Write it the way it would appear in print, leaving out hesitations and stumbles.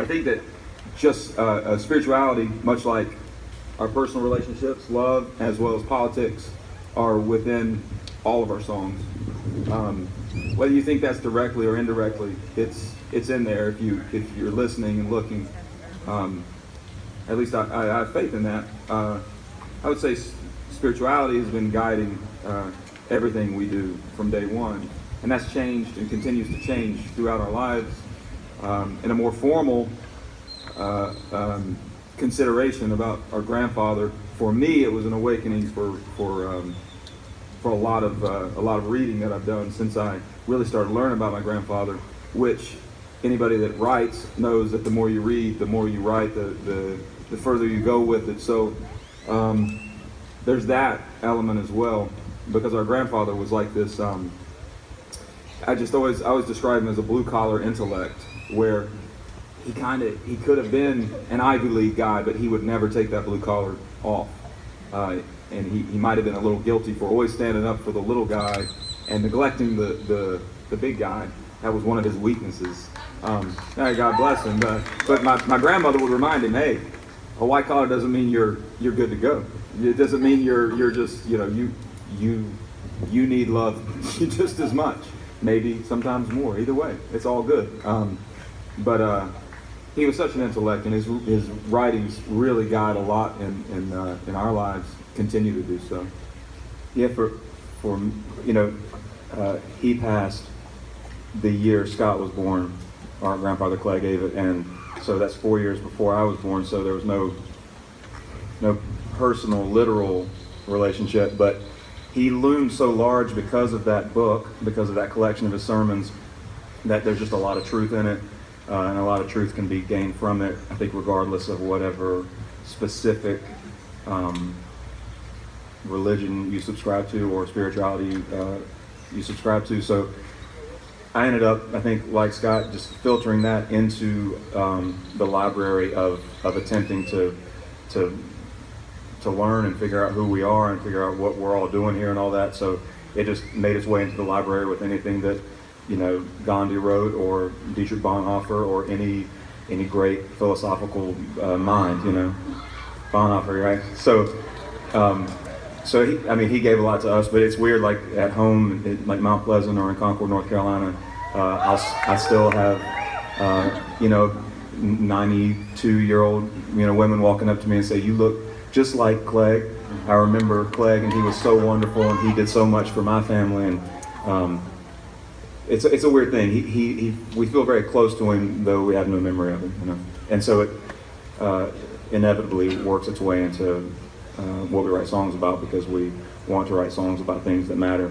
I think that just spirituality, much like our personal relationships, love, as well as politics, are within all of our songs. Whether you think that's directly or indirectly, it's in there if you're listening and looking. At least I have faith in that. I would say spirituality has been guiding everything we do from day one, and that's changed and continues to change throughout our lives. In a more formal consideration about our grandfather, for me, it was an awakening for a lot of reading that I've done since I really started learning about my grandfather. Which anybody that writes knows that the more you read, the more you write, the further you go with it. So there's that element as well, because our grandfather was like this. I always describe him as a blue collar intellect, where he could have been an Ivy League guy, but he would never take that blue collar off. And he might have been a little guilty for always standing up for the little guy and neglecting the big guy. That was one of his weaknesses. God bless him. But my grandmother would remind him, hey, a white collar doesn't mean you're good to go. It doesn't mean you're just, you need love just as much, maybe sometimes more. Either way, it's all good. But he was such an intellect, and his writings really guide a lot in our lives. Continue to do so. Yeah, he passed the year Scott was born, our grandfather Clegg Avett, and so that's 4 years before I was born. So there was no personal, literal relationship, but he loomed so large because of that book, because of that collection of his sermons, that there's just a lot of truth in it, and a lot of truth can be gained from it, I think, regardless of whatever specific religion you subscribe to or spirituality you subscribe to. So I ended up, I think, like Scott, just filtering that into the library of attempting to learn and figure out who we are and figure out what we're all doing here and all that. So it just made its way into the library with anything that Gandhi wrote, or Dietrich Bonhoeffer, or any great philosophical mind. Bonhoeffer, right? So he gave a lot to us, but it's weird, like at home, like Mount Pleasant or in Concord, North Carolina, I still have, 92-year-old, women walking up to me and say, "You look just like Clegg." I remember Clegg, and he was so wonderful, and he did so much for my family, and it's a weird thing. We feel very close to him, though we have no memory of him, and so it inevitably works its way into what we write songs about, because we want to write songs about things that matter,